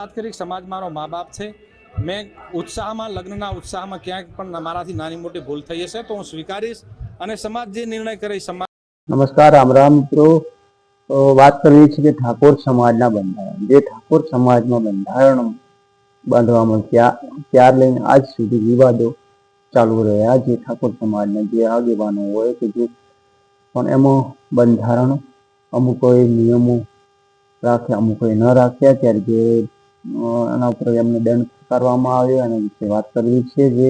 વાત કરી સમાજ મારો મા બાપ છે. મેં ઉત્સાહમાં લગ્નના ઉત્સાહમાં ક્યાંક પણ મારાથી નાની મોટી ભૂલ થઈ હશે તો હું સ્વીકારીશ અને સમાજ જે નિર્ણય કરે સમાજ. નમસ્કાર, રામ રામ મિત્રો. વાત કરવી છે કે ઠાકોર સમાજના બંધારણ, જે ઠાકોર સમાજમાં બંધારણ બાંધવામાં ત્યાર લઈને આજ સુધી વિવાદો ચાલુ રહ્યા. જે ઠાકોર સમાજના જે આગેવાનો હોય કે જે પણ એમાં બંધારણ અમુક નિયમો રાખ્યા, અમુક ન રાખ્યા. ત્યારે જે એના ઉપર એમને દંડ કરવામાં આવ્યો એના વિશે વાત કરવી છે. જે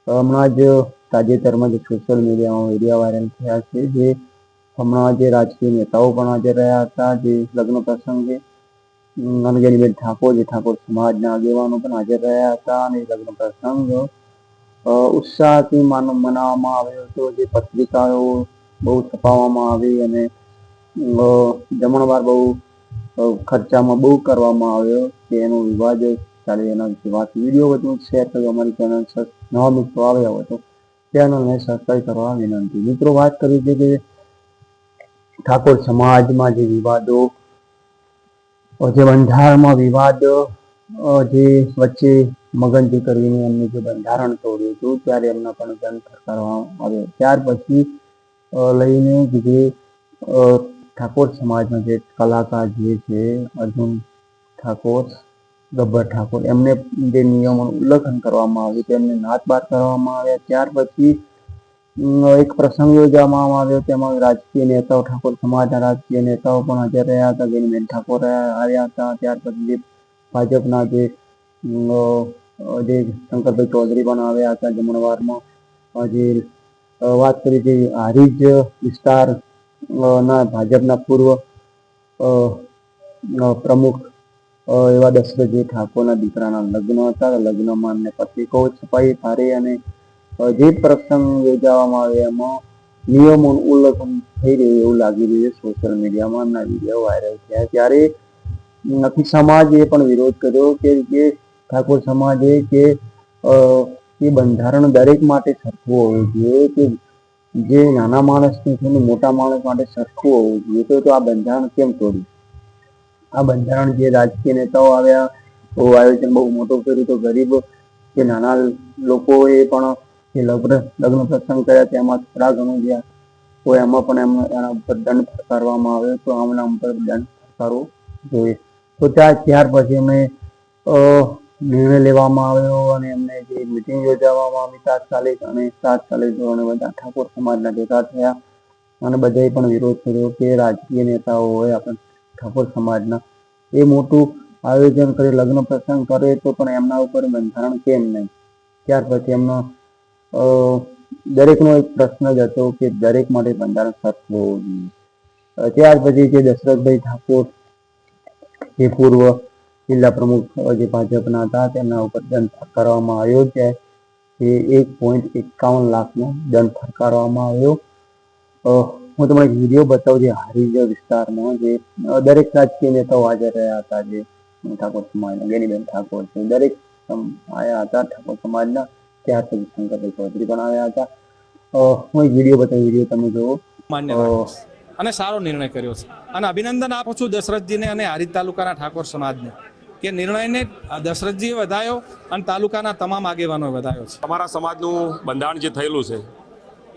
હમણાં જ તાજેતરમાં જે સોશિયલ મીડિયામાં વિડીયો વાયરલ થયા છે, જે હમણાં જે રાજકીય નેતાઓ પણ હાજર રહ્યા હતા જે લગ્ન પ્રસંગે, અંજલિબેન ઠાકોર જે ઠાકોર સમાજના આગેવાનો પણ હાજર રહ્યા હતા અને લગ્ન પ્રસંગ ઉત્સાહથી મનાવવામાં આવ્યો હતો. જે પત્રિકાઓ બહુ છપાવવામાં આવી અને જમણવાર બહુ ખર્ચામાં બહુ કરવામાં આવ્યો કે એનો વિવાદ ચાલે. એના વિશે વાત વિડીયો વધુ શેર કર્યો. અમારી ચેનલ નવા મિત્રો આવ્યા હોય તો ચેનલને સબસ્ક્રાઈબ કરવા વિનંતી. મિત્રો, વાત કરી છે કે ઠાકોર સમાજમાં જે વિવાદો, જે બંધારણમાં વિવાદ જે વચ્ચે મગનજી કરીને એમને જે બંધારણ તોડ્યું હતું ત્યારે એમના પણ દંડ ફટકારવામાં આવ્યો. ત્યાર પછી લઈને જે ઠાકોર સમાજના જે કલાકાર જે છે અર્જુન ઠાકોર, ગબ્બર ઠાકોર, એમને જે નિયમોનું ઉલ્લંઘન કરવામાં આવ્યું તેમને નાથ બાર કરવામાં આવ્યા. ત્યાર પછી એક પ્રસંગ યોજવામાં આવ્યો, તેમાં રાજકીય નેતાઓ, ઠાકોર સમાજના રાજકીય નેતાઓ પણ હાજર રહ્યા હતા. ગેનીબેન ઠાકોર આવ્યા હતા. ત્યાર પછી ભાજપના જે શંકરભાઈ ચૌધરી પણ આવ્યા હતા જમણવારમાં. જે વાત કરી કે હારીજ વિસ્તાર ના ભાજપના પૂર્વ પ્રમુખ એવા દશરથજી ઠાકોરના દીકરાના લગ્ન હતા. લગ્નમાં એમને પત્રિકાઓ છપાઈ ભારે અને જે પ્રસંગ યોજવામાં આવે એમાં નિયમોનું ઉલ્લંઘન થઈ રહ્યું એવું લાગી રહ્યું છે. સોશિયલ મીડિયામાં એમના વિડીયો વાયરલ થયા ત્યારે નથી સમાજે પણ વિરોધ કર્યો કે જે ઠાકોર સમાજે કે એ બંધારણ દરેક માટે સરખું હોવું જોઈએ, કે જે નાના માણસની છે મોટા માણસ માટે સરખું હોવું જોઈએ. તો આ બંધારણ કેમ તોડ્યું? આ બંધારણ જે રાજકીય નેતાઓ આવ્યા, આયોજન બહુ મોટું કર્યું તો ગરીબ કે નાના લોકોએ પણ જે લગ્ન પ્રસંગ કર્યા તેમાં થોડા ઘણું ગયા તો એમાં પણ એના ઉપર દંડ ફટકારવામાં આવ્યો. તો આમના ઉપર દંડ ફટકારવો જોઈએ. તો ત્યાર પછી અમે નિર્ણય લેવામાં આવ્યો અને એમને જે મિટિંગ યોજવામાં આવી તાત્કાલિક ધોરણે બધા ઠાકોર સમાજના ભેગા થયા અને બધાએ પણ વિરોધ કર્યો કે રાજકીય નેતાઓ હોય આપણે ઠાકોર સમાજના એ મોટું આયોજન કરે, લગ્ન પ્રસંગ કરે તો પણ એમના ઉપર બંધારણ કેમ નહીં? ત્યાર પછી એમનો દરેકનો એક પ્રશ્ન જ હતો કે દરેક માટે બંધારણ સરખું હોવું જોઈએ. ત્યાર પછી જે દશરથભાઈ ઠાકોર જે પૂર્વ જિલ્લા પ્રમુખ જે ભાજપના હતા તેમના ઉપર દંડ ફટકારવામાં આવ્યો છે. એ 1.51 લાખનો દંડ ફટકારવામાં આવ્યો. હું તમને એક વિડીયો બતાવું. જે હારીજ વિસ્તારમાં જે દરેક રાજકીય નેતાઓ હાજર રહ્યા હતા, જે ઠાકોર સમાજના ગેનીબેન ઠાકોર છે, દરેક આવ્યા હતા ઠાકોર સમાજના. ત્યાર પછી શંકરભાઈ ચૌધરી પણ આવ્યા હતા. હું એક વિડીયો બતાવી, વિડીયો તમે જુઓ. માન્ય રાખીશ અને સારો નિર્ણય કર્યો છે અને અભિનંદન આપું છું દશરથજીને અને હારીજ તાલુકાના ઠાકોર સમાજને કે નિર્ણયને દશરથજીએ વધાયો અને તાલુકાના તમામ આગેવાનોએ વધાયો છે. અમારા સમાજનું બંધારણ જે થયેલું છે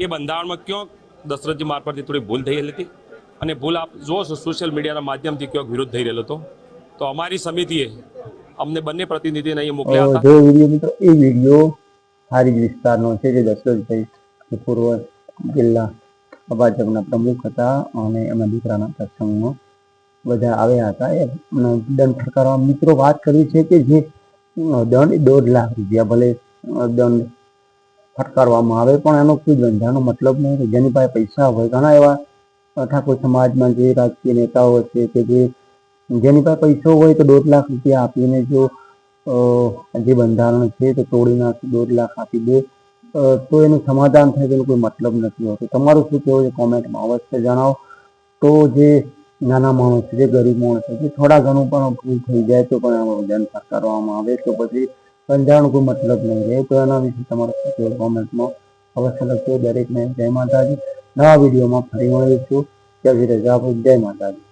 એ બંધારણમાં ક્યાંક દશરથજી મારફતથી થોડી ભૂલ થઈ રહેલી હતી અને ભૂલ આપ જુઓ છો સોશિયલ મીડિયાના માધ્યમથી ક્યાંક વિરોધ થઈ રહેલો હતો. તો અમારી સમિતિએ અમને બંને પ્રતિનિધિને અહીં મોકલ્યા હતા. જો વિડીયો મિત્રો, એ વિડીયો હારીજ વિસ્તારનો છે. જે દશરથભાઈ પૂર્વ જિલ્લા ભાજપના પ્રમુખ હતા અને એમના દીકરાના પ્રસંગમાં બધા આવ્યા હતા. એ દંડ ફટકારવા મિત્રો વાત કરવી છે કે જે દંડ 1.5 લાખ રૂપિયા ભલે દંડ ફટકારવામાં આવે પણ એનો કોઈ બંધારણનો મતલબ નહીં. જેની પાસે પૈસા હોય, ઘણા એવા ઠાકોર સમાજમાં જે રાજકીય નેતાઓ છે કે જેની પાસે પૈસો હોય તો 1.5 લાખ રૂપિયા આપીને જો જે બંધારણ છે તો તોડી નાખી 1.5 લાખ આપી દે તો એનું સમાધાન થાય, તેનો કોઈ મતલબ નથી હોતો. તમારું શું કહેવું છે કોમેન્ટમાં અવશ્ય જણાવો. તો જે નાના માણસો, જે ગરીબ માણસો, જે થોડા ઘણું પણ ભૂલ થઈ જાય તો પણ એમાં દંડ ફટકારવામાં આવે તો પછી બંધારણ કોઈ મતલબ નહીં રહે. તો એના વિશે તમારું શું કહેવું કોમેન્ટમાં અવશ્ય લખજો. દરેકને જય માતાજી. નવા વિડીયોમાં ફરી મળીશું. ત્યાં રજા આપો. જય માતાજી.